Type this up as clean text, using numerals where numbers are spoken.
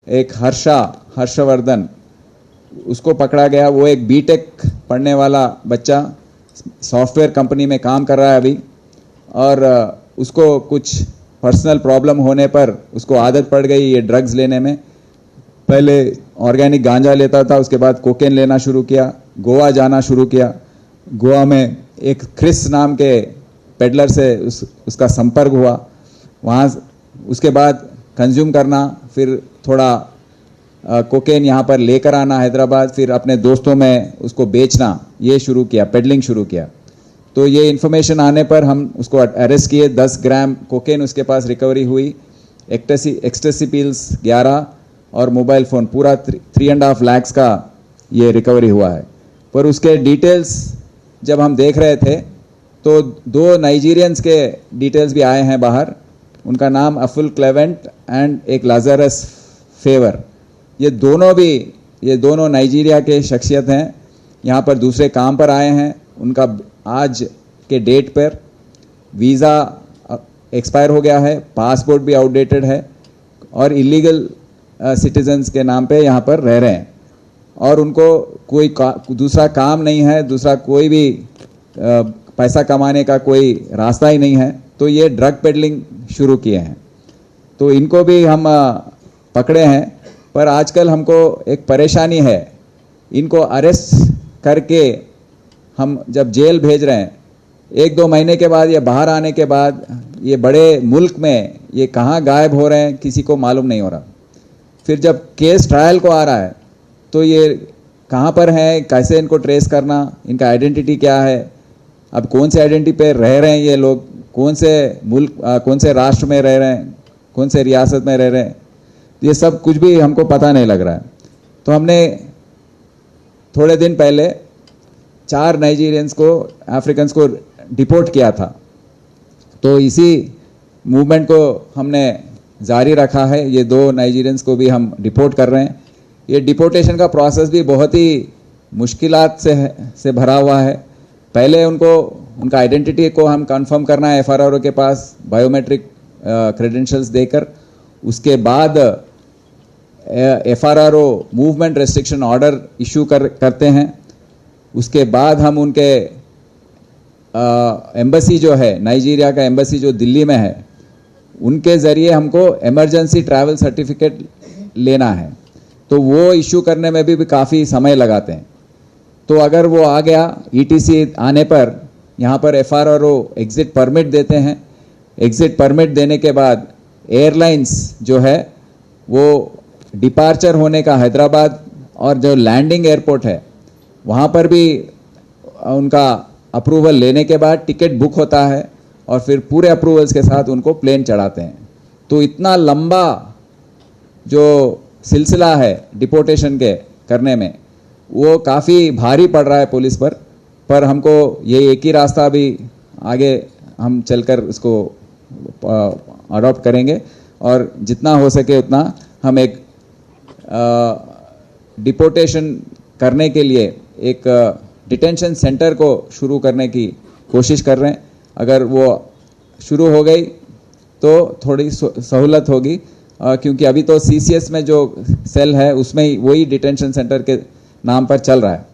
एक हर्षवर्धन उसको पकड़ा गया। वो एक बीटेक पढ़ने वाला बच्चा सॉफ्टवेयर कंपनी में काम कर रहा है अभी, और उसको कुछ पर्सनल प्रॉब्लम होने पर उसको आदत पड़ गई ये ड्रग्स लेने में। पहले ऑर्गेनिक गांजा लेता था, उसके बाद कोकेन लेना शुरू किया, गोवा जाना शुरू किया। गोवा में एक क्रिस नाम के पेडलर से उसका संपर्क हुआ, वहाँ उसके बाद कंज्यूम करना, फिर थोड़ा कोकेन यहाँ पर लेकर आना हैदराबाद, फिर अपने दोस्तों में उसको बेचना, ये शुरू किया, पेडलिंग शुरू किया। तो ये इन्फॉर्मेशन आने पर हम उसको अरेस्ट किए। 10 ग्राम कोकेन उसके पास रिकवरी हुई, एक्सटेसी पिल्स 11 और मोबाइल फ़ोन पूरा 3.5 लाख का ये रिकवरी हुआ है। पर उसके डिटेल्स जब हम देख रहे थे तो 2 नाइजीरियंस के डिटेल्स भी आए हैं बाहर। उनका नाम अफुल क्लेवेंट एंड एक लाजरस फेवर। ये दोनों नाइजीरिया के शख्सियत हैं, यहाँ पर दूसरे काम पर आए हैं। उनका आज के डेट पर वीज़ा एक्सपायर हो गया है, पासपोर्ट भी आउटडेटेड है और इलीगल सिटीजन्स के नाम पे यहाँ पर रह रहे हैं, और उनको कोई दूसरा काम नहीं है, दूसरा कोई भी पैसा कमाने का कोई रास्ता ही नहीं है। तो ये ड्रग पेडलिंग शुरू किए हैं। तो इनको भी हम पकड़े हैं, पर आजकल हमको एक परेशानी है, इनको अरेस्ट करके हम जब जेल भेज रहे हैं, 1-2 महीने के बाद, ये बाहर आने के बाद, ये बड़े मुल्क में ये कहाँ गायब हो रहे हैं किसी को मालूम नहीं हो रहा। फिर जब केस ट्रायल को आ रहा है तो ये कहाँ पर हैं, कैसे इनको ट्रेस करना, इनका आइडेंटिटी क्या है, अब कौन से आइडेंटिटी पे रह रहे हैं ये लोग, कौन से मुल्क, कौन से राष्ट्र में रह रहे हैं, कौन से रियासत में रह रहे हैं, ये सब कुछ भी हमको पता नहीं लग रहा है। तो हमने थोड़े दिन पहले 4 नाइजीरियंस को, अफ्रीकन्स को डिपोर्ट किया था। तो इसी मूवमेंट को हमने जारी रखा है। ये 2 नाइजीरियंस को भी हम डिपोर्ट कर रहे हैं। ये डिपोर्टेशन का प्रोसेस भी बहुत ही मुश्किलात से भरा हुआ है। पहले उनका आइडेंटिटी को हम कंफर्म करना है एफआरआरओ के पास बायोमेट्रिक क्रेडेंशियल्स देकर। उसके बाद FRRO movement restriction order issue करते हैं। उसके बाद हम उनके एम्बेसी जो है, नाइजीरिया का एम्बेसी जो दिल्ली में है, उनके ज़रिए हमको इमरजेंसी ट्रैवल सर्टिफिकेट लेना है। तो वो इशू करने में भी काफ़ी समय लगाते हैं। तो अगर वो आ गया, ईटीसी आने पर यहाँ पर एफआरआरओ एग्ज़िट परमिट देते हैं। एग्ज़िट परमिट देने के बाद एयरलाइंस जो है वो डिपार्चर होने का हैदराबाद और जो लैंडिंग एयरपोर्ट है वहाँ पर भी उनका अप्रूवल लेने के बाद टिकट बुक होता है, और फिर पूरे अप्रूवल्स के साथ उनको प्लेन चढ़ाते हैं। तो इतना लंबा जो सिलसिला है डिपोर्टेशन के करने में, वो काफ़ी भारी पड़ रहा है पुलिस पर हमको ये एक ही रास्ता अभी आगे हम चलकर उसको अडॉप्ट करेंगे, और जितना हो सके उतना हम एक डिपोर्टेशन करने के लिए एक डिटेंशन सेंटर को शुरू करने की कोशिश कर रहे हैं। अगर वो शुरू हो गई तो थोड़ी सहूलत होगी, क्योंकि अभी तो सीसीएस में जो सेल है उसमें ही वही डिटेंशन सेंटर के नाम पर चल रहा है।